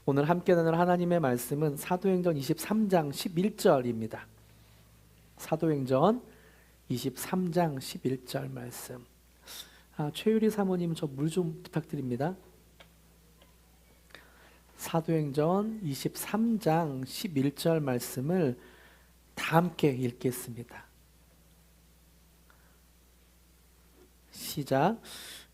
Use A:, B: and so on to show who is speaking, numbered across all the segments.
A: 오늘 함께 나눌 하나님의 말씀은 사도행전 23장 11절입니다. 사도행전 23장 11절 말씀. 최유리 사모님 저 물 좀 부탁드립니다. 사도행전 23장 11절 말씀을 다 함께 읽겠습니다. 시작.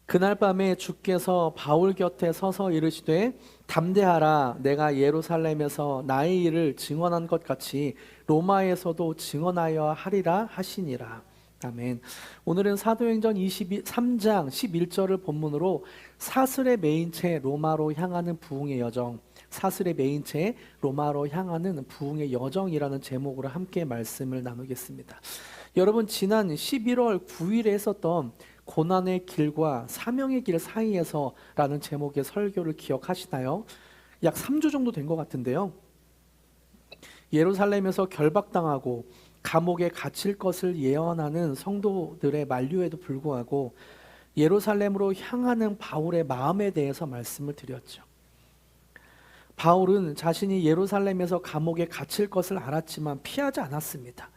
A: 그날 밤에 주께서 바울 곁에 서서 이르시되 담대하라, 내가 예루살렘에서 나의 일을 증언한 것 같이 로마에서도 증언하여 하리라 하시니라. 아멘. 오늘은 사도행전 23장 11절을 본문으로 사슬에 매인 채 로마로 향하는 부흥의 여정, 사슬에 매인 채 로마로 향하는 부흥의 여정이라는 제목으로 함께 말씀을 나누겠습니다. 여러분, 지난 11월 9일에 했었던 고난의 길과 사명의 길 사이에서 라는 제목의 설교를 기억하시나요? 약 3주 정도 된 것 같은데요. 예루살렘에서 결박당하고 감옥에 갇힐 것을 예언하는 성도들의 만류에도 불구하고 예루살렘으로 향하는 바울의 마음에 대해서 말씀을 드렸죠. 바울은 자신이 예루살렘에서 감옥에 갇힐 것을 알았지만 피하지 않았습니다.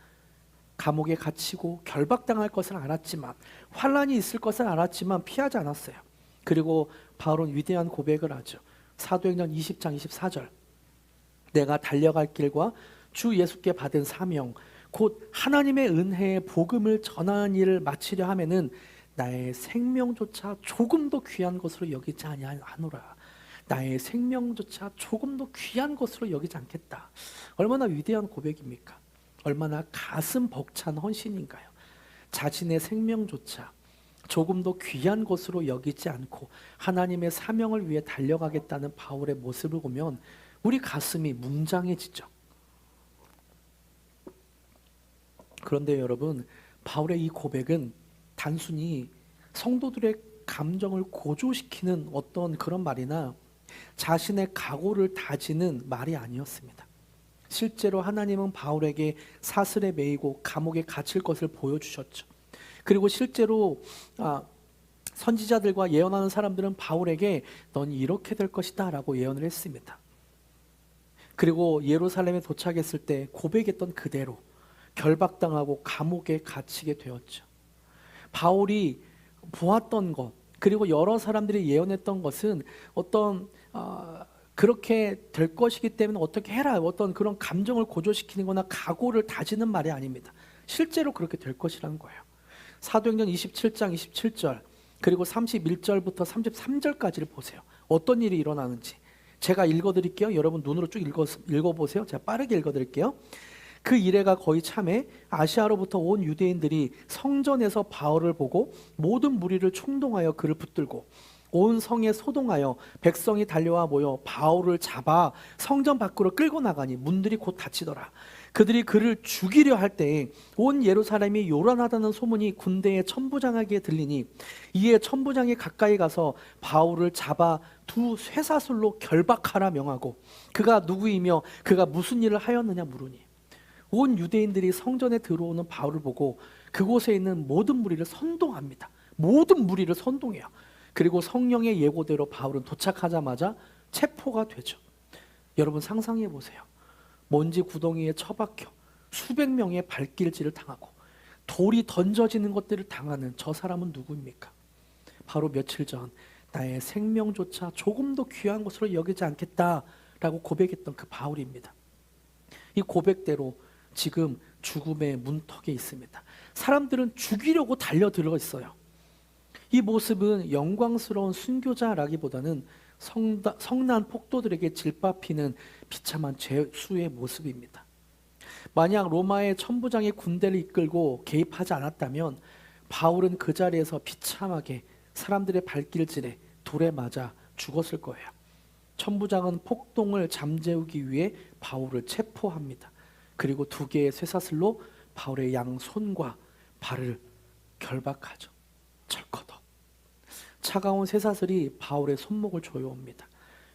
A: 감옥에 갇히고 결박당할 것을 알았지만, 환난이 있을 것을 알았지만 피하지 않았어요. 그리고 바울은 위대한 고백을 하죠. 사도행전 20장 24절. 내가 달려갈 길과 주 예수께 받은 사명, 곧 하나님의 은혜의 복음을 전하는 일을 마치려 하면은 나의 생명조차 조금도 귀한 것으로 여기지 아니하노라. 나의 생명조차 조금도 귀한 것으로 여기지 않겠다. 얼마나 위대한 고백입니까? 얼마나 가슴 벅찬 헌신인가요? 자신의 생명조차 조금도 귀한 것으로 여기지 않고 하나님의 사명을 위해 달려가겠다는 바울의 모습을 보면 우리 가슴이 뭉장해지죠. 그런데 여러분, 바울의 이 고백은 단순히 성도들의 감정을 고조시키는 어떤 그런 말이나 자신의 각오를 다지는 말이 아니었습니다. 실제로 하나님은 바울에게 사슬에 매이고 감옥에 갇힐 것을 보여주셨죠. 그리고 실제로 선지자들과 예언하는 사람들은 바울에게 넌 이렇게 될 것이다 라고 예언을 했습니다. 그리고 예루살렘에 도착했을 때 고백했던 그대로 결박당하고 감옥에 갇히게 되었죠. 바울이 보았던 것, 그리고 여러 사람들이 예언했던 것은 어떤 그렇게 될 것이기 때문에 어떻게 해라, 어떤 그런 감정을 고조시키는 거나 각오를 다지는 말이 아닙니다. 실제로 그렇게 될 것이라는 거예요. 사도행전 27장 27절 그리고 31절부터 33절까지를 보세요. 어떤 일이 일어나는지 제가 읽어드릴게요. 여러분 눈으로 쭉 읽어보세요. 제가 빠르게 읽어드릴게요. 그 이래가 거의 참에 아시아로부터 온 유대인들이 성전에서 바울을 보고 모든 무리를 총동하여 그를 붙들고 온 성에 소동하여 백성이 달려와 모여 바울을 잡아 성전 밖으로 끌고 나가니 문들이 곧 닫히더라. 그들이 그를 죽이려 할 때에 온 예루살렘이 요란하다는 소문이 군대의 천부장에게 들리니 이에 천부장이 가까이 가서 바울을 잡아 두 쇠사슬로 결박하라 명하고 그가 누구이며 그가 무슨 일을 하였느냐 물으니 온 유대인들이 성전에 들어오는 바울을 보고 그곳에 있는 모든 무리를 선동합니다. 모든 무리를 선동해요. 그리고 성령의 예고대로 바울은 도착하자마자 체포가 되죠. 여러분 상상해 보세요. 먼지 구덩이에 처박혀 수백 명의 발길질을 당하고 돌이 던져지는 것들을 당하는 저 사람은 누구입니까? 바로 며칠 전 나의 생명조차 조금도 귀한 것으로 여기지 않겠다라고 고백했던 그 바울입니다. 이 고백대로 지금 죽음의 문턱에 있습니다. 사람들은 죽이려고 달려들어 있어요. 이 모습은 영광스러운 순교자라기보다는 성난 폭도들에게 질밥히는 비참한 죄수의 모습입니다. 만약 로마의 천부장이 군대를 이끌고 개입하지 않았다면 바울은 그 자리에서 비참하게 사람들의 발길질에 돌에 맞아 죽었을 거예요. 천부장은 폭동을 잠재우기 위해 바울을 체포합니다. 그리고 두 개의 쇠사슬로 바울의 양손과 발을 결박하죠. 철커덕. 차가운 쇠사슬이 바울의 손목을 조여옵니다.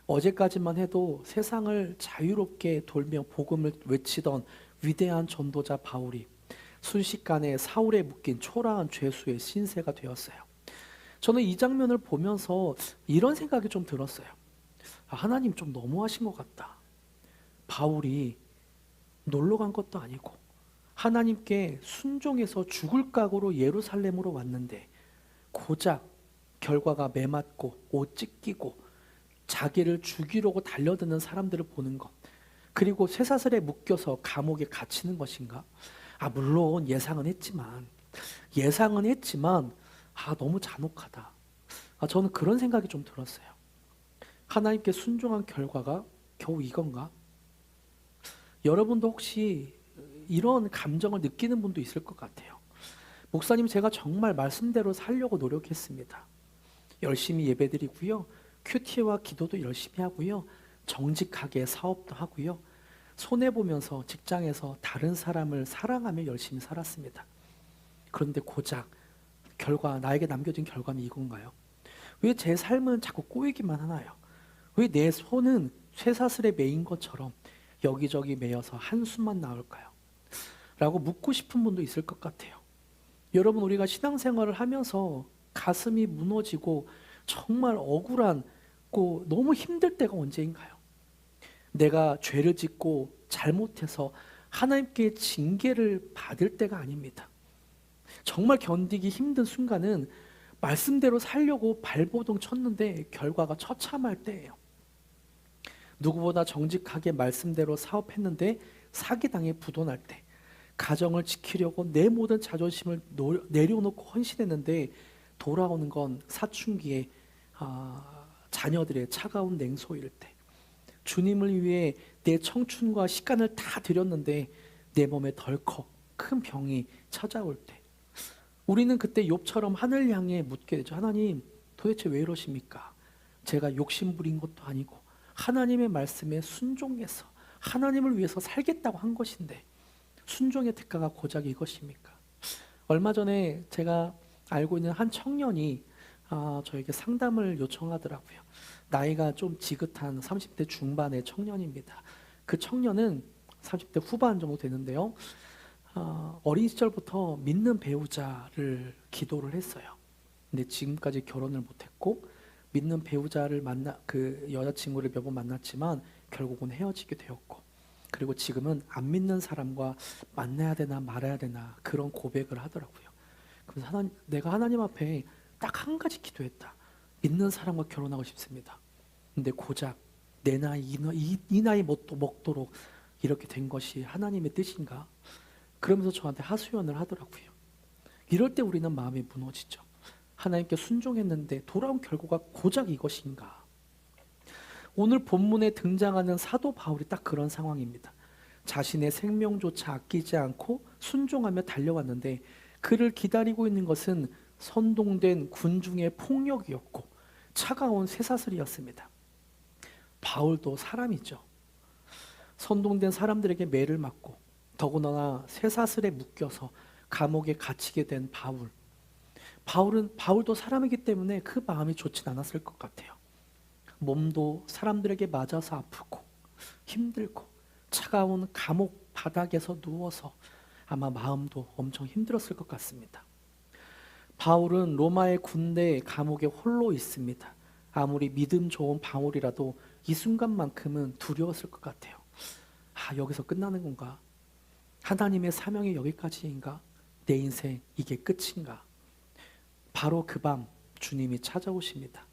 A: 어제까지만 해도 세상을 자유롭게 돌며 복음을 외치던 위대한 전도자 바울이 순식간에 사울에 묶인 초라한 죄수의 신세가 되었어요. 저는 이 장면을 보면서 이런 생각이 좀 들었어요. 하나님 좀 너무하신 것 같다. 바울이 놀러 간 것도 아니고 하나님께 순종해서 죽을 각오로 예루살렘으로 왔는데 고작 결과가 매맞고 옷 찢기고 자기를 죽이려고 달려드는 사람들을 보는 것, 그리고 쇠사슬에 묶여서 감옥에 갇히는 것인가? 물론 예상은 했지만 너무 잔혹하다. 저는 그런 생각이 좀 들었어요. 하나님께 순종한 결과가 겨우 이건가? 여러분도 혹시 이런 감정을 느끼는 분도 있을 것 같아요. 목사님, 제가 정말 말씀대로 살려고 노력했습니다. 열심히 예배드리고요. 큐티와 기도도 열심히 하고요. 정직하게 사업도 하고요. 손해보면서 직장에서 다른 사람을 사랑하며 열심히 살았습니다. 그런데 고작 나에게 남겨진 결과는 이건가요? 왜 제 삶은 자꾸 꼬이기만 하나요? 왜 내 손은 쇠사슬에 매인 것처럼 여기저기 매여서 한숨만 나올까요? 라고 묻고 싶은 분도 있을 것 같아요. 여러분, 우리가 신앙생활을 하면서 가슴이 무너지고 정말 억울하고 너무 힘들 때가 언제인가요? 내가 죄를 짓고 잘못해서 하나님께 징계를 받을 때가 아닙니다. 정말 견디기 힘든 순간은 말씀대로 살려고 발버둥 쳤는데 결과가 처참할 때예요. 누구보다 정직하게 말씀대로 사업했는데 사기당해 부도날 때, 가정을 지키려고 내 모든 자존심을 내려놓고 헌신했는데 돌아오는 건 사춘기에 자녀들의 차가운 냉소일 때, 주님을 위해 내 청춘과 시간을 다 들였는데 내 몸에 덜컥 큰 병이 찾아올 때, 우리는 그때 욥처럼 하늘 향해 묻게 되죠. 하나님, 도대체 왜 이러십니까? 제가 욕심부린 것도 아니고 하나님의 말씀에 순종해서 하나님을 위해서 살겠다고 한 것인데 순종의 대가가 고작 이것입니까? 얼마 전에 제가 알고 있는 한 청년이 저에게 상담을 요청하더라고요. 나이가 좀 지긋한 30대 중반의 청년입니다. 그 청년은 30대 후반 정도 되는데요. 어린 시절부터 믿는 배우자를 기도를 했어요. 근데 지금까지 결혼을 못했고 믿는 배우자를 그 여자친구를 몇 번 만났지만 결국은 헤어지게 되었고, 그리고 지금은 안 믿는 사람과 만나야 되나 말아야 되나 그런 고백을 하더라고요. 그래서 내가 하나님 앞에 딱 한 가지 기도했다. 믿는 사람과 결혼하고 싶습니다. 근데 고작 내 나이 이 나이 먹도록 이렇게 된 것이 하나님의 뜻인가? 그러면서 저한테 하소연을 하더라고요. 이럴 때 우리는 마음이 무너지죠. 하나님께 순종했는데 돌아온 결과가 고작 이것인가? 오늘 본문에 등장하는 사도 바울이 딱 그런 상황입니다. 자신의 생명조차 아끼지 않고 순종하며 달려왔는데 그를 기다리고 있는 것은 선동된 군중의 폭력이었고 차가운 쇠사슬이었습니다. 바울도 사람이죠. 선동된 사람들에게 매를 맞고 더구나 쇠사슬에 묶여서 감옥에 갇히게 된 바울도 사람이기 때문에 그 마음이 좋진 않았을 것 같아요. 몸도 사람들에게 맞아서 아프고 힘들고 차가운 감옥 바닥에서 누워서 아마 마음도 엄청 힘들었을 것 같습니다. 바울은 로마의 군대 감옥에 홀로 있습니다. 아무리 믿음 좋은 바울이라도 이 순간만큼은 두려웠을 것 같아요. 여기서 끝나는 건가? 하나님의 사명이 여기까지인가? 내 인생 이게 끝인가? 바로 그 밤 주님이 찾아오십니다.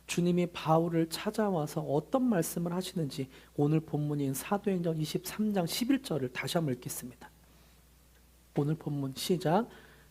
A: 주님이 바울을 찾아와서 어떤 말씀을 하시는지 오늘 본문인 사도행전 23장 11절을 다시 한번 읽겠습니다. 오늘 본문 시작.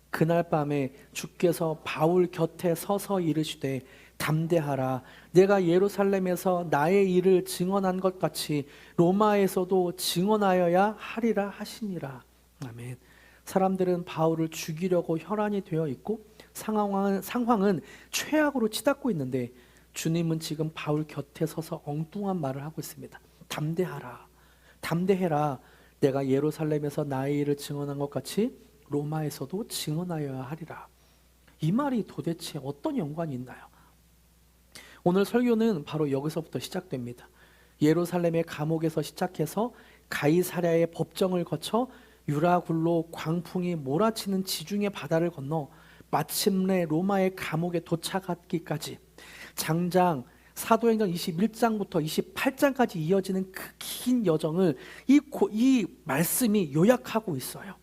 A: 그날 밤에 주께서 바울 곁에 서서 이르시되 담대하라. 내가 예루살렘에서 나의 일을 증언한 것 같이 로마에서도 증언하여야 하리라 하시니라. 아멘. 사람들은 바울을 죽이려고 혈안이 되어 있고 상황은 최악으로 치닫고 있는데 주님은 지금 바울 곁에 서서 엉뚱한 말을 하고 있습니다. 담대하라. 담대해라. 내가 예루살렘에서 나의 일을 증언한 것 같이 로마에서도 증언하여야 하리라. 이 말이 도대체 어떤 연관이 있나요? 오늘 설교는 바로 여기서부터 시작됩니다. 예루살렘의 감옥에서 시작해서 가이사랴의 법정을 거쳐 유라굴로 광풍이 몰아치는 지중해 바다를 건너 마침내 로마의 감옥에 도착하기까지 장장 사도행전 21장부터 28장까지 이어지는 그 긴 여정을 이 말씀이 요약하고 있어요.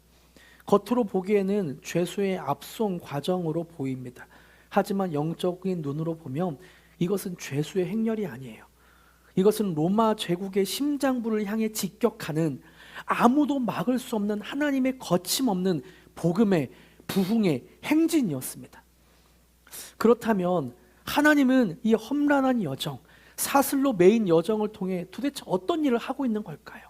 A: 겉으로 보기에는 죄수의 압송 과정으로 보입니다. 하지만 영적인 눈으로 보면 이것은 죄수의 행렬이 아니에요. 이것은 로마 제국의 심장부를 향해 직격하는, 아무도 막을 수 없는 하나님의 거침없는 복음의 부흥의 행진이었습니다. 그렇다면 하나님은 이 험난한 여정, 사슬로 매인 여정을 통해 도대체 어떤 일을 하고 있는 걸까요?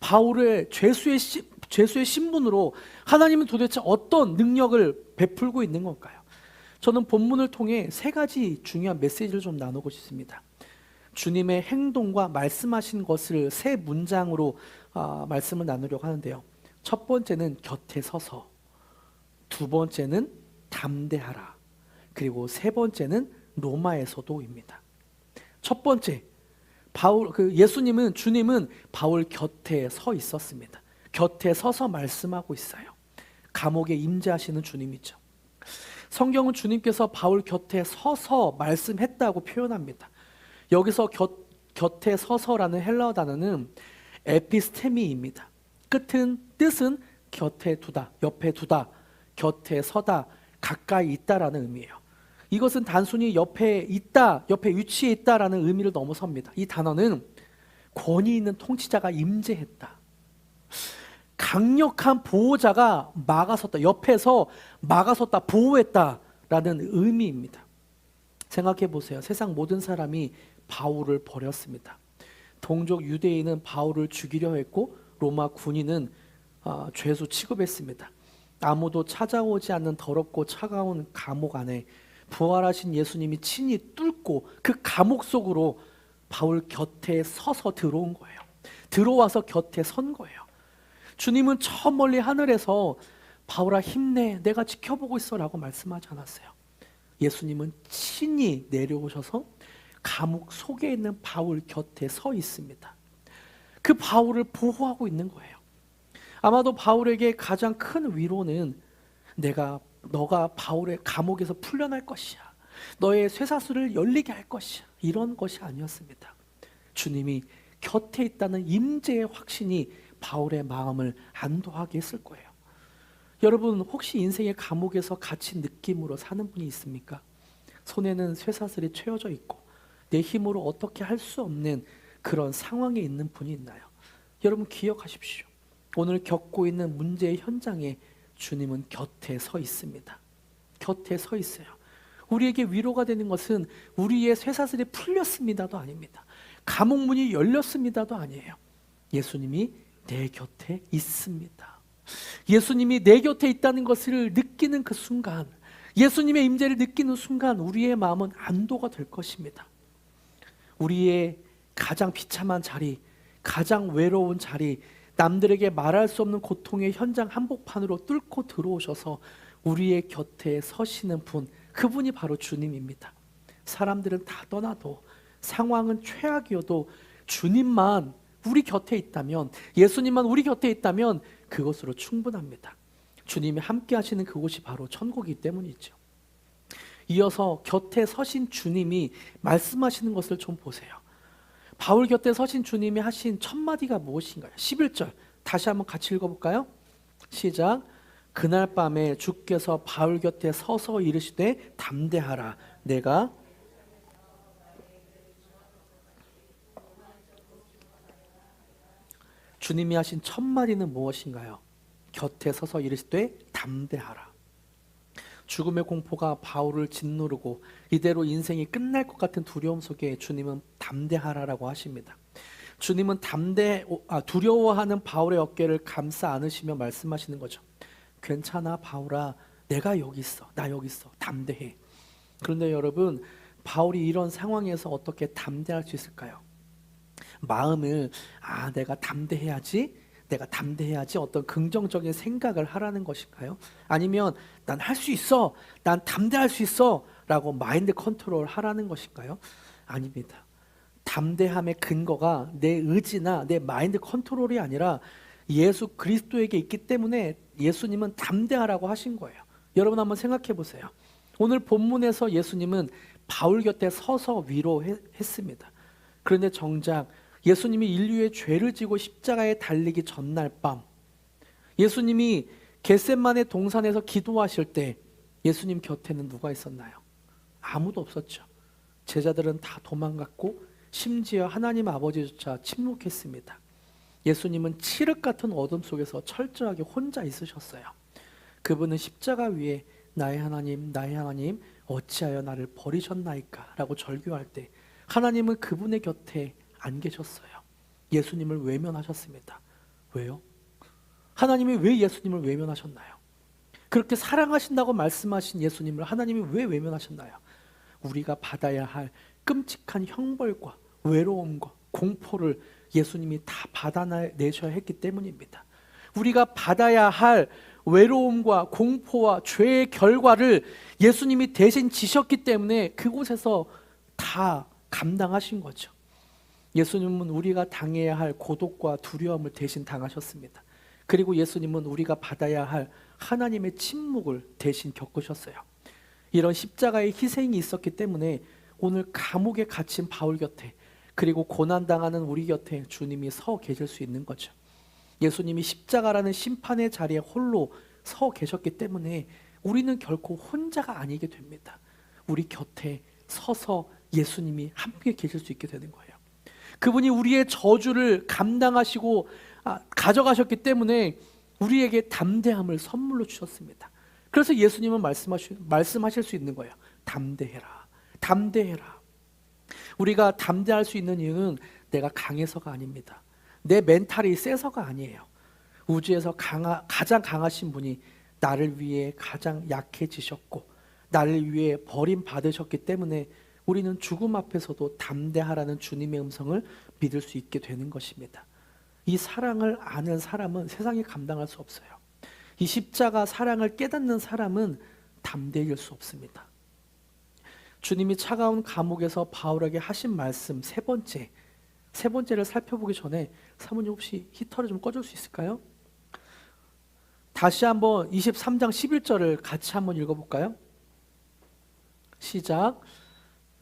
A: 바울의 죄수의 신분으로 하나님은 도대체 어떤 능력을 베풀고 있는 걸까요? 저는 본문을 통해 세 가지 중요한 메시지를 좀 나누고 싶습니다. 주님의 행동과 말씀하신 것을 세 문장으로 말씀을 나누려고 하는데요. 첫 번째는 곁에 서서, 두 번째는 담대하라, 그리고 세 번째는 로마에서도입니다. 첫 번째, 주님은 바울 곁에 서 있었습니다. 곁에 서서 말씀하고 있어요. 감옥에 임재하시는 주님이죠. 성경은 주님께서 바울 곁에 서서 말씀했다고 표현합니다. 여기서 곁에 서서라는 헬라어 단어는 에피스테미입니다. 뜻은 곁에 두다, 옆에 두다, 곁에 서다, 가까이 있다라는 의미예요. 이것은 단순히 옆에 있다, 옆에 위치해 있다라는 의미를 넘어섭니다. 이 단어는 권위 있는 통치자가 임재했다, 강력한 보호자가 막아섰다, 옆에서 막아섰다, 보호했다라는 의미입니다. 생각해 보세요. 세상 모든 사람이 바울을 버렸습니다. 동족 유대인은 바울을 죽이려 했고 로마 군인은 죄수 취급했습니다. 아무도 찾아오지 않는 더럽고 차가운 감옥 안에 부활하신 예수님이 친히 뚫고 그 감옥 속으로 바울 곁에 서서 들어온 거예요. 들어와서 곁에 선 거예요. 주님은 저 멀리 하늘에서 바울아 힘내, 내가 지켜보고 있어 라고 말씀하지 않았어요. 예수님은 친히 내려오셔서 감옥 속에 있는 바울 곁에 서 있습니다. 그 바울을 보호하고 있는 거예요. 아마도 바울에게 가장 큰 위로는 너가 바울의 감옥에서 풀려날 것이야, 너의 쇠사슬을 열리게 할 것이야, 이런 것이 아니었습니다. 주님이 곁에 있다는 임재의 확신이 바울의 마음을 안도하게 했을 거예요. 여러분, 혹시 인생의 감옥에서 갇힌 느낌으로 사는 분이 있습니까? 손에는 쇠사슬이 채워져 있고 내 힘으로 어떻게 할 수 없는 그런 상황에 있는 분이 있나요? 여러분 기억하십시오. 오늘 겪고 있는 문제의 현장에 주님은 곁에 서 있습니다. 곁에 서 있어요. 우리에게 위로가 되는 것은 우리의 쇠사슬이 풀렸습니다도 아닙니다. 감옥 문이 열렸습니다도 아니에요. 예수님이 내 곁에 있습니다. 예수님이 내 곁에 있다는 것을 느끼는 그 순간, 예수님의 임재를 느끼는 순간 우리의 마음은 안도가 될 것입니다. 우리의 가장 비참한 자리, 가장 외로운 자리, 남들에게 말할 수 없는 고통의 현장 한복판으로 뚫고 들어오셔서 우리의 곁에 서시는 분, 그분이 바로 주님입니다. 사람들은 다 떠나도, 상황은 최악이어도 주님만 우리 곁에 있다면, 예수님만 우리 곁에 있다면 그것으로 충분합니다. 주님이 함께 하시는 그곳이 바로 천국이기 때문이죠. 이어서 곁에 서신 주님이 말씀하시는 것을 좀 보세요. 바울 곁에 서신 주님이 하신 첫 마디가 무엇인가요? 11절 다시 한번 같이 읽어볼까요? 시작. 그날 밤에 주께서 바울 곁에 서서 이르시되 담대하라, 내가 주님이 하신 첫 마디는 무엇인가요? 곁에 서서 이르시되 담대하라. 죽음의 공포가 바울을 짓누르고 이대로 인생이 끝날 것 같은 두려움 속에 주님은 담대하라라고 하십니다. 주님은 두려워하는 바울의 어깨를 감싸 안으시며 말씀하시는 거죠. 괜찮아 바울아, 내가 여기 있어, 나 여기 있어, 담대해. 그런데 여러분, 바울이 이런 상황에서 어떻게 담대할 수 있을까요? 마음을 내가 담대해야지 어떤 긍정적인 생각을 하라는 것일까요? 아니면 난 할 수 있어, 난 담대할 수 있어 라고 마인드 컨트롤 하라는 것일까요? 아닙니다. 담대함의 근거가 내 의지나 내 마인드 컨트롤이 아니라 예수 그리스도에게 있기 때문에 예수님은 담대하라고 하신 거예요. 여러분 한번 생각해 보세요. 오늘 본문에서 예수님은 바울 곁에 서서 위로했습니다. 그런데 정작 예수님이 인류의 죄를 지고 십자가에 달리기 전날 밤, 예수님이 겟세마네 동산에서 기도하실 때 예수님 곁에는 누가 있었나요? 아무도 없었죠. 제자들은 다 도망갔고 심지어 하나님 아버지조차 침묵했습니다. 예수님은 칠흑 같은 어둠 속에서 철저하게 혼자 있으셨어요. 그분은 십자가 위에 나의 하나님 어찌하여 나를 버리셨나이까 라고 절규할 때 하나님은 그분의 곁에 안 계셨어요. 예수님을 외면하셨습니다. 왜요? 하나님이 왜 예수님을 외면하셨나요? 그렇게 사랑하신다고 말씀하신 예수님을 하나님이 왜 외면하셨나요? 우리가 받아야 할 끔찍한 형벌과 외로움과 공포를 예수님이 다 받아내셔야 했기 때문입니다. 우리가 받아야 할 외로움과 공포와 죄의 결과를 예수님이 대신 지셨기 때문에 그곳에서 다 감당하신 거죠. 예수님은 우리가 당해야 할 고독과 두려움을 대신 당하셨습니다. 그리고 예수님은 우리가 받아야 할 하나님의 침묵을 대신 겪으셨어요. 이런 십자가의 희생이 있었기 때문에 오늘 감옥에 갇힌 바울 곁에, 그리고 고난당하는 우리 곁에 주님이 서 계실 수 있는 거죠. 예수님이 십자가라는 심판의 자리에 홀로 서 계셨기 때문에 우리는 결코 혼자가 아니게 됩니다. 우리 곁에 서서 예수님이 함께 계실 수 있게 되는 거예요. 그분이 우리의 저주를 감당하시고 가져가셨기 때문에 우리에게 담대함을 선물로 주셨습니다. 그래서 예수님은 말씀하실 수 있는 거예요. 담대해라. 담대해라. 우리가 담대할 수 있는 이유는 내가 강해서가 아닙니다. 내 멘탈이 세서가 아니에요. 우주에서 가장 강하신 분이 나를 위해 가장 약해지셨고 나를 위해 버림받으셨기 때문에 우리는 죽음 앞에서도 담대하라는 주님의 음성을 믿을 수 있게 되는 것입니다. 이 사랑을 아는 사람은 세상에 감당할 수 없어요. 이 십자가 사랑을 깨닫는 사람은 담대해질 수 없습니다. 주님이 차가운 감옥에서 바울에게 하신 말씀 세 번째를 살펴보기 전에 사모님 혹시 히터를 좀 꺼줄 수 있을까요? 다시 한번 23장 11절을 같이 한번 읽어볼까요? 시작.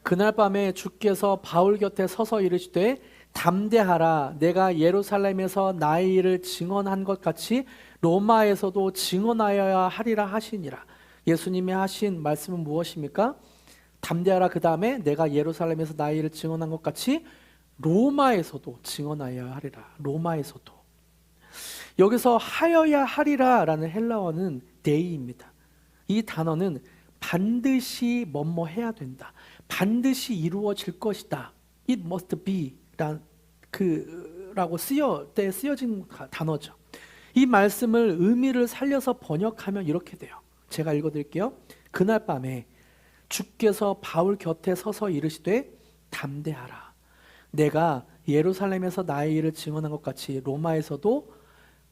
A: 그날 밤에 주께서 바울 곁에 서서 이르시되 담대하라. 내가 예루살렘에서 나의 일을 증언한 것 같이 로마에서도 증언하여야 하리라 하시니라. 예수님이 하신 말씀은 무엇입니까? 담대하라. 그 다음에 내가 예루살렘에서 나의 일을 증언한 것 같이 로마에서도 증언하여야 하리라. 로마에서도. 여기서 하여야 하리라 라는 헬라어는 데이입니다. 이 단어는 반드시 뭐뭐 해야 된다, 반드시 이루어질 것이다, it must be 라고 쓰여진 단어죠. 이 말씀을 의미를 살려서 번역하면 이렇게 돼요. 제가 읽어드릴게요. 그날 밤에 주께서 바울 곁에 서서 이르시되 담대하라. 내가 예루살렘에서 나의 일을 증언한 것 같이 로마에서도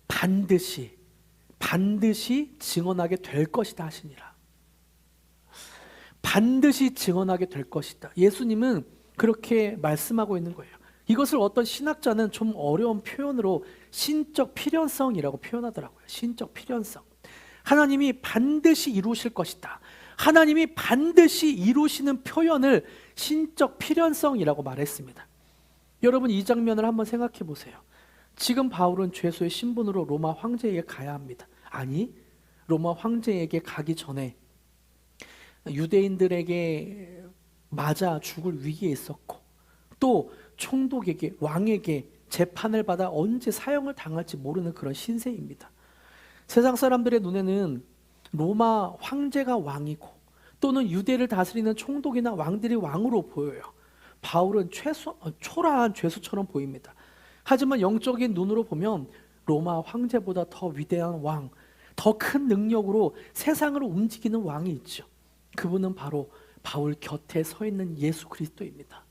A: 반드시 증언하게 될 것이다 하시니라. 반드시 증언하게 될 것이다. 예수님은 그렇게 말씀하고 있는 거예요. 이것을 어떤 신학자는 좀 어려운 표현으로 신적 필연성이라고 표현하더라고요. 신적 필연성. 하나님이 반드시 이루실 것이다. 하나님이 반드시 이루시는 표현을 신적 필연성이라고 말했습니다. 여러분 이 장면을 한번 생각해 보세요. 지금 바울은 죄수의 신분으로 로마 황제에게 가야 합니다. 아니, 로마 황제에게 가기 전에 유대인들에게 맞아 죽을 위기에 있었고 또 총독에게, 왕에게 재판을 받아 언제 사형을 당할지 모르는 그런 신세입니다. 세상 사람들의 눈에는 로마 황제가 왕이고 또는 유대를 다스리는 총독이나 왕들이 왕으로 보여요. 바울은 초라한 죄수처럼 보입니다. 하지만 영적인 눈으로 보면 로마 황제보다 더 위대한 왕, 더 큰 능력으로 세상을 움직이는 왕이 있죠. 그분은 바로 바울 곁에 서 있는 예수 그리스도입니다.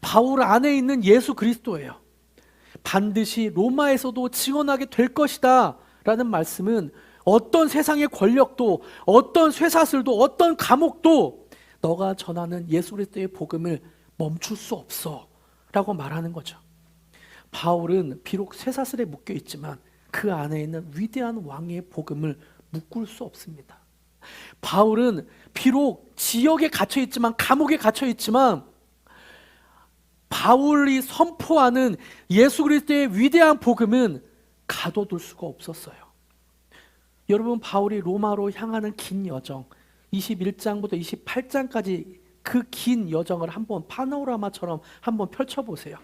A: 바울 안에 있는 예수 그리스도예요. 반드시 로마에서도 증언하게 될 것이다 라는 말씀은 어떤 세상의 권력도, 어떤 쇠사슬도, 어떤 감옥도 너가 전하는 예수 그리스도의 복음을 멈출 수 없어 라고 말하는 거죠. 바울은 비록 쇠사슬에 묶여 있지만 그 안에 있는 위대한 왕의 복음을 묶을 수 없습니다. 바울은 비록 지역에 갇혀 있지만, 감옥에 갇혀 있지만, 바울이 선포하는 예수 그리스도의 위대한 복음은 가둬둘 수가 없었어요. 여러분, 바울이 로마로 향하는 긴 여정, 21장부터 28장까지 그 긴 여정을 한번 파노라마처럼 한번 펼쳐보세요.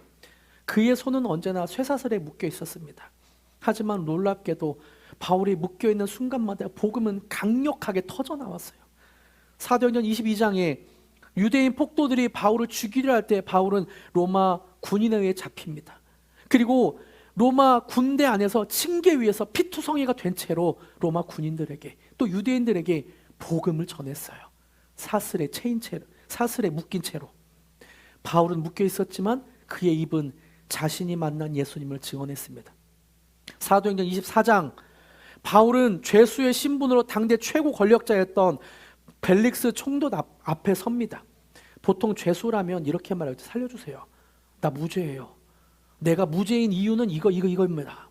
A: 그의 손은 언제나 쇠사슬에 묶여 있었습니다. 하지만 놀랍게도 바울이 묶여있는 순간마다 복음은 강력하게 터져나왔어요. 사도행전 22장에 유대인 폭도들이 바울을 죽이려 할 때 바울은 로마 군인에 의해 잡힙니다. 그리고 로마 군대 안에서 층계 위에서 피투성이가 된 채로 로마 군인들에게, 또 유대인들에게 복음을 전했어요. 사슬에 묶인 채로. 바울은 묶여 있었지만 그의 입은 자신이 만난 예수님을 증언했습니다. 사도행전 24장, 바울은 죄수의 신분으로 당대 최고 권력자였던 벨릭스 총독 앞에 섭니다. 보통 죄수라면 이렇게 말해요. 살려주세요. 나 무죄예요. 내가 무죄인 이유는 이거입니다.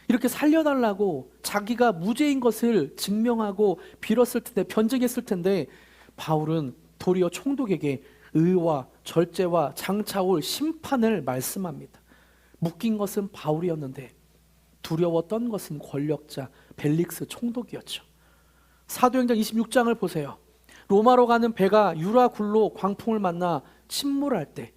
A: 이렇게 살려달라고 자기가 무죄인 것을 증명하고 빌었을 텐데, 변증했을 텐데, 바울은 도리어 총독에게 의와 절제와 장차올 심판을 말씀합니다. 묶인 것은 바울이었는데 두려웠던 것은 권력자 벨릭스 총독이었죠. 사도행전 26장을 보세요. 로마로 가는 배가 유라굴로 광풍을 만나 침몰할 때,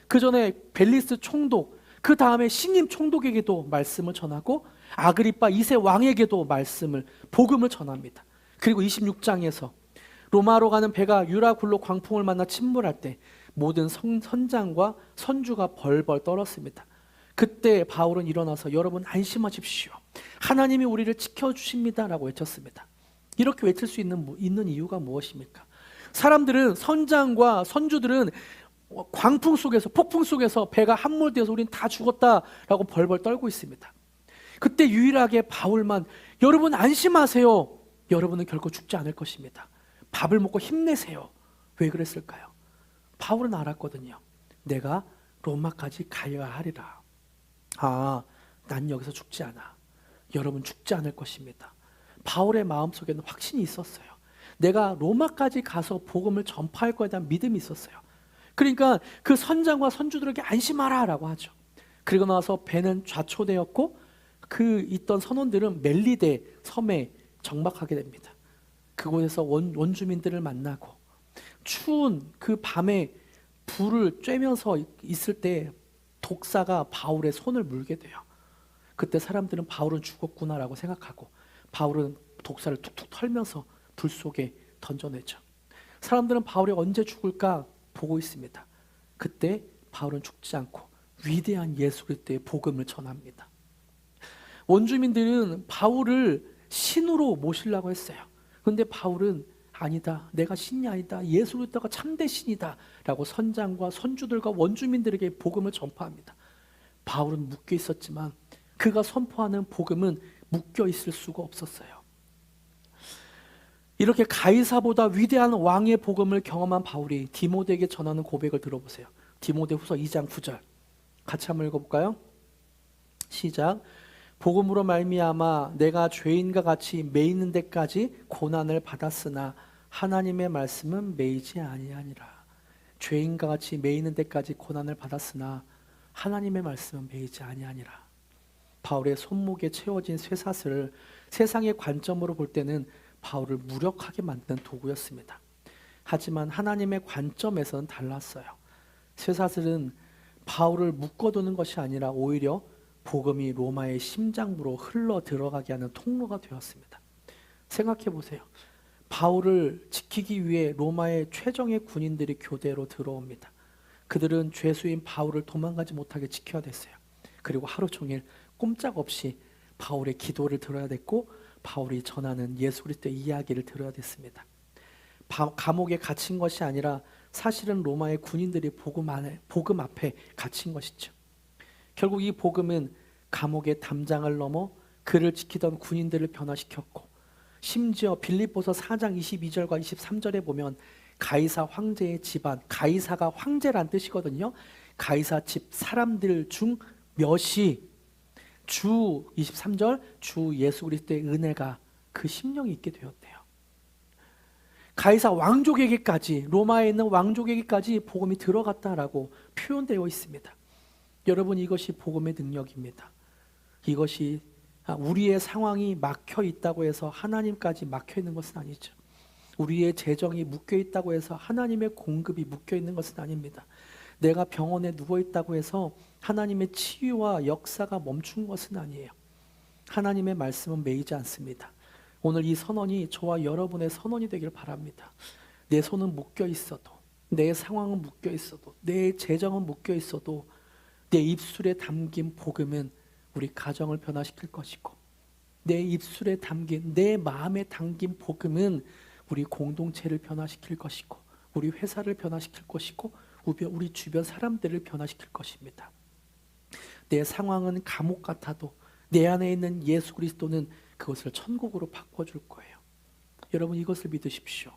A: 그 전에 벨릭스 총독, 그 다음에 신임 총독에게도 말씀을 전하고 아그리빠 2세 왕에게도 복음을 전합니다. 그리고 26장에서 로마로 가는 배가 유라굴로 광풍을 만나 침몰할 때 모든 선장과 선주가 벌벌 떨었습니다. 그때 바울은 일어나서 여러분 안심하십시오. 하나님이 우리를 지켜주십니다 라고 외쳤습니다. 이렇게 외칠 수 있는 이유가 무엇입니까? 사람들은, 선장과 선주들은 광풍 속에서, 폭풍 속에서 배가 함몰되어서 우린 다 죽었다라고 벌벌 떨고 있습니다. 그때 유일하게 바울만 여러분 안심하세요. 여러분은 결코 죽지 않을 것입니다. 밥을 먹고 힘내세요. 왜 그랬을까요? 바울은 알았거든요. 내가 로마까지 가야 하리라. 난 여기서 죽지 않아. 여러분 죽지 않을 것입니다. 바울의 마음속에는 확신이 있었어요. 내가 로마까지 가서 복음을 전파할 거에 대한 믿음이 있었어요. 그러니까 그 선장과 선주들에게 안심하라 라고 하죠. 그리고 나서 배는 좌초되었고 그 있던 선원들은 멜리데 섬에 정박하게 됩니다. 그곳에서 원주민들을 만나고 추운 그 밤에 불을 쬐면서 있을 때 독사가 바울의 손을 물게 돼요. 그때 사람들은 바울은 죽었구나라고 생각하고 바울은 독사를 툭툭 털면서 불 속에 던져내죠. 사람들은 바울이 언제 죽을까 보고 있습니다. 그때 바울은 죽지 않고 위대한 예수 그리스도의 복음을 전합니다. 원주민들은 바울을 신으로 모시려고 했어요. 그런데 바울은 아니다. 내가 신이 아니다. 예수 그리스도가 참된 신이다 라고 선장과 선주들과 원주민들에게 복음을 전파합니다. 바울은 묶여 있었지만 그가 선포하는 복음은 묶여 있을 수가 없었어요. 이렇게 가이사보다 위대한 왕의 복음을 경험한 바울이 디모데에게 전하는 고백을 들어보세요. 디모데후서 2장 9절 같이 한번 읽어볼까요? 시작. 복음으로 말미암아 내가 죄인과 같이 매이는 데까지 고난을 받았으나 하나님의 말씀은 매이지 아니하니라. 죄인과 같이 매이는 데까지 고난을 받았으나 하나님의 말씀은 매이지 아니하니라. 바울의 손목에 채워진 쇠사슬을 세상의 관점으로 볼 때는 바울을 무력하게 만드는 도구였습니다. 하지만 하나님의 관점에서는 달랐어요. 쇠사슬은 바울을 묶어두는 것이 아니라 오히려 복음이 로마의 심장부로 흘러 들어가게 하는 통로가 되었습니다. 생각해 보세요. 바울을 지키기 위해 로마의 최정예 군인들이 교대로 들어옵니다. 그들은 죄수인 바울을 도망가지 못하게 지켜야 됐어요. 그리고 하루 종일 꼼짝없이 바울의 기도를 들어야 됐고 바울이 전하는 예수 그리스도의 이야기를 들어야 됐습니다. 감옥에 갇힌 것이 아니라 사실은 로마의 군인들이 복음 앞에 갇힌 것이죠. 결국 이 복음은 감옥의 담장을 넘어 그를 지키던 군인들을 변화시켰고 심지어 빌립보서 4장 22절과 23절에 보면 가이사 황제의 집안, 가이사가 황제란 뜻이거든요. 가이사 집 사람들 중 몇이 주 23절 주 예수 그리스도의 은혜가 그 심령이 있게 되었대요. 가이사 왕족에게까지, 로마에 있는 왕족에게까지 복음이 들어갔다라고 표현되어 있습니다. 여러분, 이것이 복음의 능력입니다. 이것이 우리의 상황이 막혀 있다고 해서 하나님까지 막혀 있는 것은 아니죠. 우리의 재정이 묶여 있다고 해서 하나님의 공급이 묶여 있는 것은 아닙니다. 내가 병원에 누워 있다고 해서 하나님의 치유와 역사가 멈춘 것은 아니에요. 하나님의 말씀은 매이지 않습니다. 오늘 이 선언이 저와 여러분의 선언이 되길 바랍니다. 내 손은 묶여 있어도, 내 상황은 묶여 있어도, 내 재정은 묶여 있어도 내 입술에 담긴 복음은 우리 가정을 변화시킬 것이고, 내 입술에 담긴, 내 마음에 담긴 복음은 우리 공동체를 변화시킬 것이고, 우리 회사를 변화시킬 것이고, 우리 주변 사람들을 변화시킬 것입니다. 내 상황은 감옥 같아도 내 안에 있는 예수 그리스도는 그것을 천국으로 바꿔줄 거예요. 여러분, 이것을 믿으십시오.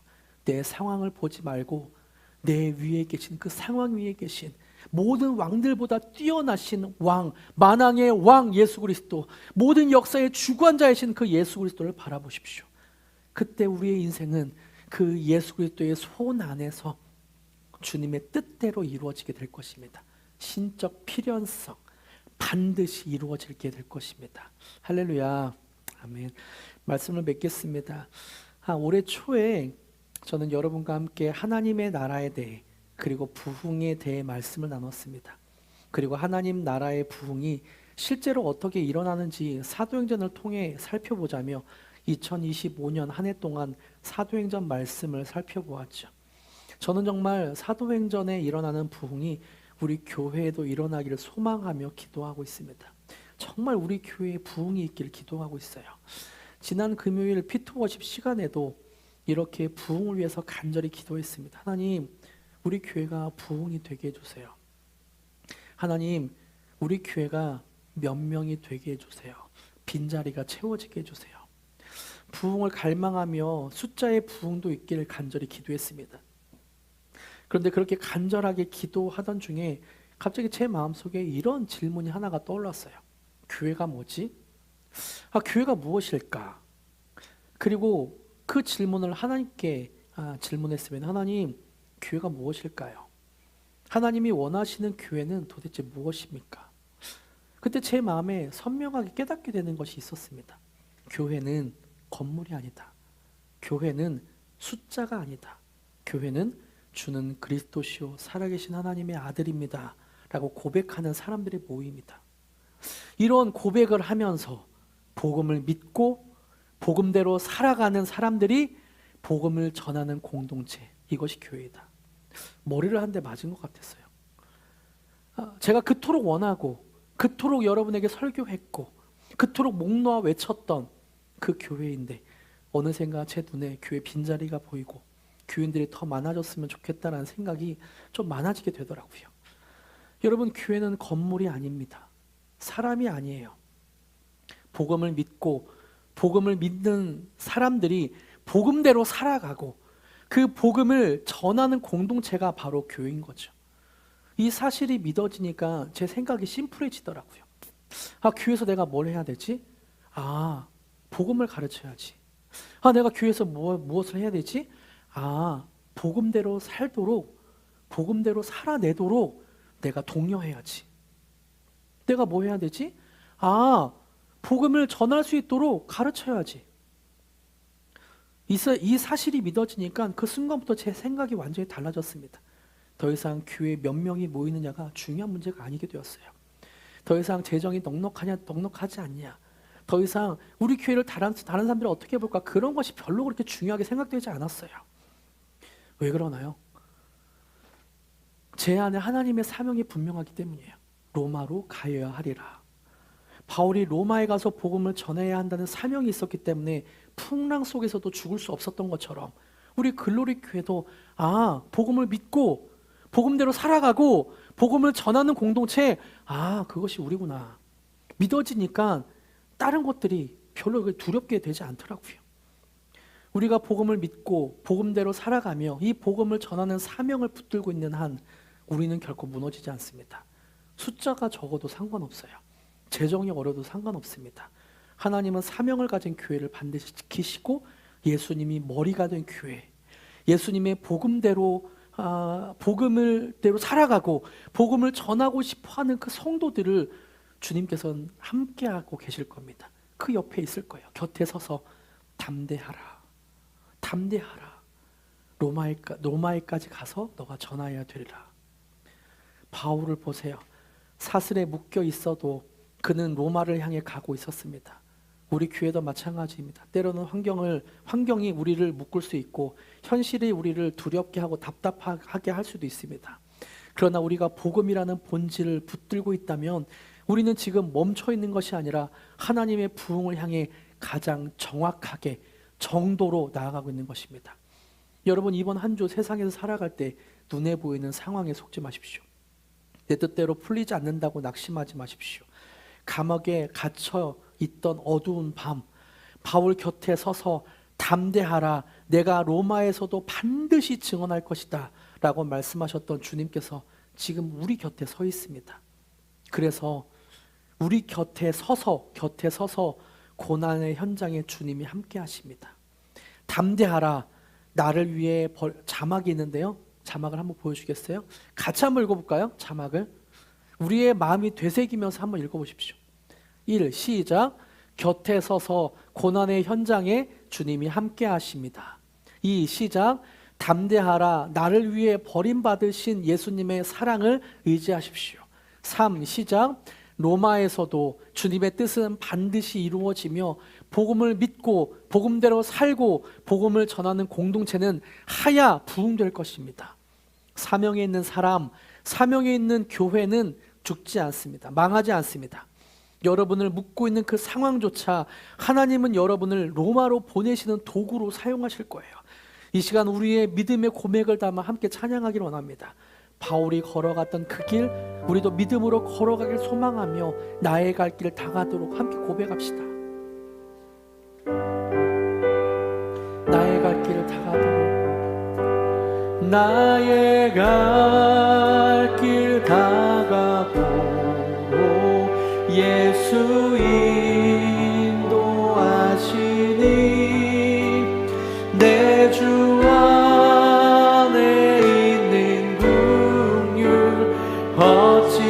A: 내 상황을 보지 말고 내 위에 계신, 그 상황 위에 계신 모든 왕들보다 뛰어나신 왕, 만왕의 왕 예수 그리스도, 모든 역사의 주관자이신 그 예수 그리스도를 바라보십시오. 그때 우리의 인생은 그 예수 그리스도의 손 안에서 주님의 뜻대로 이루어지게 될 것입니다. 신적 필연성 반드시 이루어지게 될 것입니다. 할렐루야, 아멘. 말씀을 맺겠습니다. 올해 초에 저는 여러분과 함께 하나님의 나라에 대해, 그리고 부흥에 대해 말씀을 나눴습니다. 그리고 하나님 나라의 부흥이 실제로 어떻게 일어나는지 사도행전을 통해 살펴보자며 2025년 한 해 동안 사도행전 말씀을 살펴보았죠. 저는 정말 사도행전에 일어나는 부흥이 우리 교회에도 일어나기를 소망하며 기도하고 있습니다. 정말 우리 교회에 부흥이 있기를 기도하고 있어요. 지난 금요일 피트워십 시간에도 이렇게 부흥을 위해서 간절히 기도했습니다. 하나님, 우리 교회가 부흥이 되게 해주세요. 하나님, 우리 교회가 몇 명이 되게 해주세요. 빈자리가 채워지게 해주세요. 부흥을 갈망하며 숫자의 부흥도 있기를 간절히 기도했습니다. 그런데 그렇게 간절하게 기도하던 중에 갑자기 제 마음속에 이런 질문이 하나가 떠올랐어요. 교회가 뭐지? 교회가 무엇일까? 그리고 그 질문을 하나님께 질문했으면, 하나님, 교회가 무엇일까요? 하나님이 원하시는 교회는 도대체 무엇입니까? 그때 제 마음에 선명하게 깨닫게 되는 것이 있었습니다. 교회는 건물이 아니다. 교회는 숫자가 아니다. 교회는 주는 그리스도시요 살아계신 하나님의 아들입니다 라고 고백하는 사람들의 모임이다. 이런 고백을 하면서 복음을 믿고 복음대로 살아가는 사람들이 복음을 전하는 공동체, 이것이 교회이다. 머리를 한 대 맞은 것 같았어요. 제가 그토록 원하고 그토록 여러분에게 설교했고 그토록 목 놓아 외쳤던 그 교회인데, 어느샌가 제 눈에 교회 빈자리가 보이고 교인들이 더 많아졌으면 좋겠다는 생각이 좀 많아지게 되더라고요. 여러분, 교회는 건물이 아닙니다. 사람이 아니에요. 복음을 믿고 복음을 믿는 사람들이 복음대로 살아가고 그 복음을 전하는 공동체가 바로 교회인 거죠. 이 사실이 믿어지니까 제 생각이 심플해지더라고요. 교회에서 내가 뭘 해야 되지? 복음을 가르쳐야지. 내가 교회에서 무엇을 해야 되지? 복음대로 살도록, 복음대로 살아내도록 내가 독려해야지. 내가 뭐 해야 되지? 복음을 전할 수 있도록 가르쳐야지. 이 사실이 믿어지니까 그 순간부터 제 생각이 완전히 달라졌습니다. 더 이상 교회에 몇 명이 모이느냐가 중요한 문제가 아니게 되었어요. 더 이상 재정이 넉넉하냐 넉넉하지 않냐, 더 이상 우리 교회를 다른 사람들이 어떻게 볼까, 그런 것이 별로 그렇게 중요하게 생각되지 않았어요. 왜 그러나요? 제 안에 하나님의 사명이 분명하기 때문이에요. 로마로 가야 하리라. 바울이 로마에 가서 복음을 전해야 한다는 사명이 있었기 때문에 풍랑 속에서도 죽을 수 없었던 것처럼 우리 글로리 교회도 복음을 믿고 복음대로 살아가고 복음을 전하는 공동체, 그것이 우리구나 믿어지니까 다른 것들이 별로 두렵게 되지 않더라고요. 우리가 복음을 믿고 복음대로 살아가며 이 복음을 전하는 사명을 붙들고 있는 한 우리는 결코 무너지지 않습니다. 숫자가 적어도 상관없어요. 재정이 어려도 상관없습니다. 하나님은 사명을 가진 교회를 반드시 지키시고 예수님이 머리가 된 교회, 예수님의 복음대로 복음을대로 살아가고 복음을 전하고 싶어하는 그 성도들을 주님께서는 함께하고 계실 겁니다. 그 옆에 있을 거예요. 곁에 서서 담대하라, 담대하라. 로마에까지 가서 너가 전하여야 되리라. 바울을 보세요. 사슬에 묶여 있어도 그는 로마를 향해 가고 있었습니다. 우리 교회도 마찬가지입니다. 때로는 환경이 우리를 묶을 수 있고 현실이 우리를 두렵게 하고 답답하게 할 수도 있습니다. 그러나 우리가 복음이라는 본질을 붙들고 있다면 우리는 지금 멈춰 있는 것이 아니라 하나님의 부흥을 향해 가장 정확하게 정도로 나아가고 있는 것입니다. 여러분, 이번 한 주 세상에서 살아갈 때 눈에 보이는 상황에 속지 마십시오. 내 뜻대로 풀리지 않는다고 낙심하지 마십시오. 감옥에 갇혀 있던 어두운 밤, 바울 곁에 서서 담대하라, 내가 로마에서도 반드시 증언할 것이다 라고 말씀하셨던 주님께서 지금 우리 곁에 서 있습니다. 그래서 우리 곁에 서서 고난의 현장에 주님이 함께 하십니다. 담대하라, 나를 위해 자막이 있는데요. 자막을 한번 보여주겠어요? 같이 한번 읽어볼까요? 자막을 우리의 마음이 되새기면서 한번 읽어보십시오. 1. 시작. 곁에 서서 고난의 현장에 주님이 함께 하십니다. 2. 시작. 담대하라, 나를 위해 버림받으신 예수님의 사랑을 의지하십시오. 3. 시작. 로마에서도 주님의 뜻은 반드시 이루어지며 복음을 믿고 복음대로 살고 복음을 전하는 공동체는 하야 부흥될 것입니다. 사명에 있는 사람, 사명에 있는 교회는 죽지 않습니다. 망하지 않습니다. 여러분을 묶고 있는 그 상황조차 하나님은 여러분을 로마로 보내시는 도구로 사용하실 거예요. 이 시간 우리의 믿음의 고백을 담아 함께 찬양하기를 원합니다. 바울이 걸어갔던 그 길, 우리도 믿음으로 걸어가길 소망하며 나의 갈 길을 다가도록 함께 고백합시다. 나의 갈 길을 다가도록, 나의 갈 길 다가도록 예수 인도하시니 내 주 안에 있는 긍휼 어찌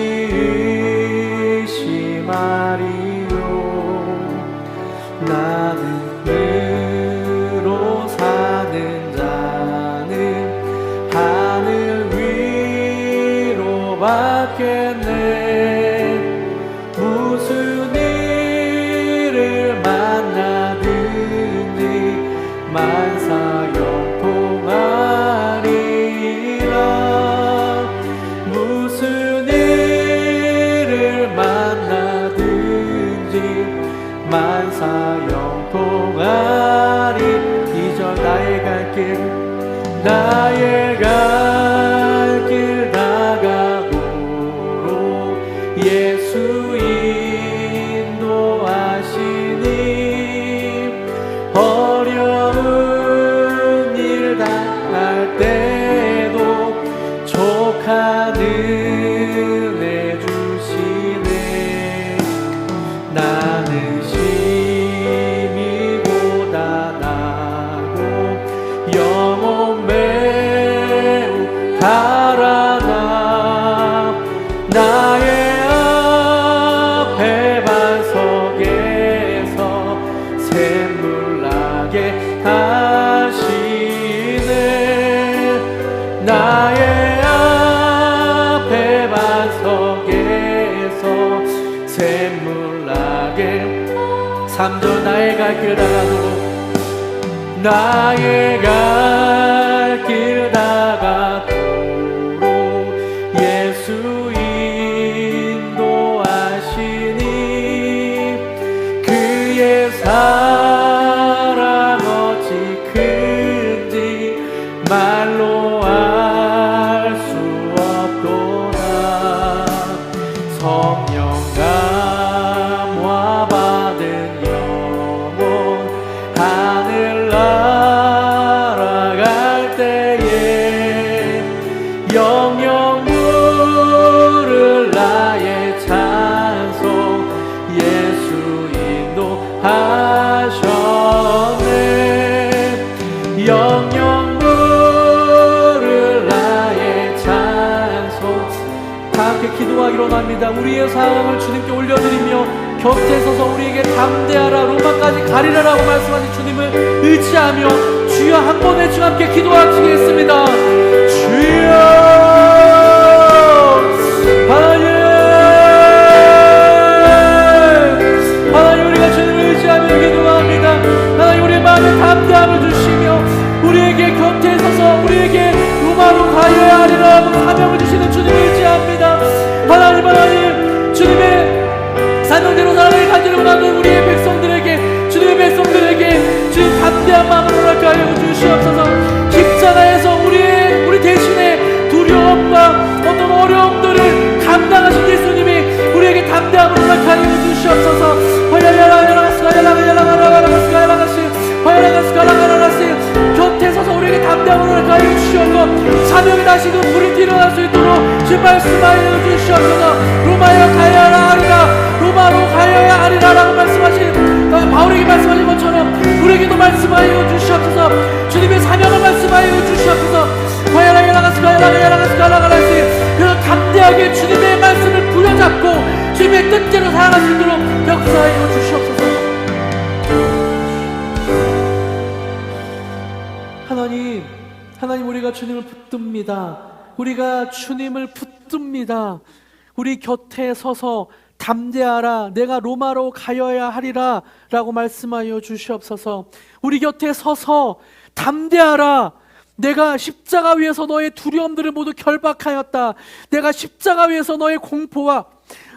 A: 의심하리요. 나는 그로 사는 자는 하늘 위로 받겠네. 무슨 일을 만나든지 만사형통하리라. 무슨 일을 만나든지 만사형통하리. 2절 나의 갈 길, 나의 갈 길 다가도록 예수 인도하시니 어려운 일 당할 때도 족한 은혜 주시네. 나는 심히 고단하고 영혼 매우 달아나 나의 앞에 반석에서 샘물 나게 하시네. 나의 앞에 반석에서 샘물 나게. 3절 나의 갈 길 다가도록, 나의 갈 길 다가도록 예수 인도하시니 그의 사랑 어찌 큰지 말로 알 수 없도다. 성령 감화 받은 영혼 하늘 날아갈 때에 영영 부를 나의 찬송 예수 인도하시니 기도합니다. 우리의 상황을 주님께 올려드리며 곁에 서서 우리에게 담대하라 로마까지 가리라라고 말씀하신 주님을 의지하며 주여 한 번에 주 함께 기도하시겠습니다. 주여 하나님 우리가 주님을 의지하며 기도합니다. 하나님 우리의 마음에 담대함을 주시며 우리에게 곁에 서서 우리에게 로마로 가야 하리라고 사명을 주시는 주님을 의지합니다. 하나님 주님의 사명대로 살아가는 간절히 원하는 우리의 백성들에게 주님의 백성들에게 주님 담대한 마음을 허락하게 하여 주시옵소서. 십자가에서 우리 대신에 두려움과 어떤 어려움들을 감당하신 예수님이 우리에게 담대함을 허락하게 하여 주시옵소서. 곁에 서서 우리에게 담대함을 허락하여 주시옵소서. 사명이 다시금 불이 일어날 수 있도록 주 말씀하여 주시옵소서. 로마여 가야 하리라 로마로 가야 하리라 라고 말씀하신 바울에게 말씀하신 것처럼 우리에게도 말씀하여 주시옵소서. 주님의 사명을 말씀하여 주시옵소서. 그래서 담대하게 주님의 말씀을 부여잡고 주님의 뜻대로 살아갈 수 있도록 역사하여 주시옵소서. 하나님 우리가 주님을 붙듭니다. 우리가 주님을 붙듭니다. 우리 곁에 서서 담대하라 내가 로마로 가여야 하리라 라고 말씀하여 주시옵소서. 우리 곁에 서서 담대하라 내가 십자가 위에서 너의 두려움들을 모두 결박하였다. 내가 십자가 위에서 너의 공포와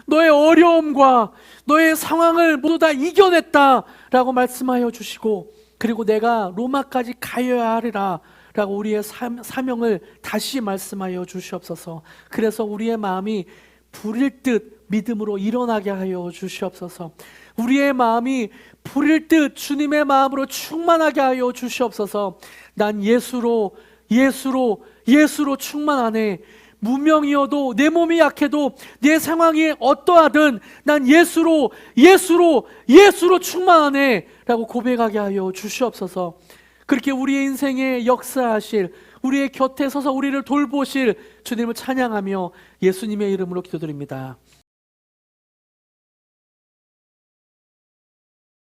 A: 너의 어려움과 너의 상황을 모두 다 이겨냈다 라고 말씀하여 주시고 그리고 내가 로마까지 가여야 하리라 라고 우리의 사명을 다시 말씀하여 주시옵소서. 그래서 우리의 마음이 불일 듯 믿음으로 일어나게 하여 주시옵소서. 우리의 마음이 불일 듯 주님의 마음으로 충만하게 하여 주시옵소서. 난 예수로 충만하네. 무명이어도 내 몸이 약해도 내 상황이 어떠하든 난 예수로 충만하네 라고 고백하게 하여 주시옵소서. 그렇게 우리의 인생에 역사하실 우리의 곁에 서서 우리를 돌보실 주님을 찬양하며 예수님의 이름으로 기도드립니다.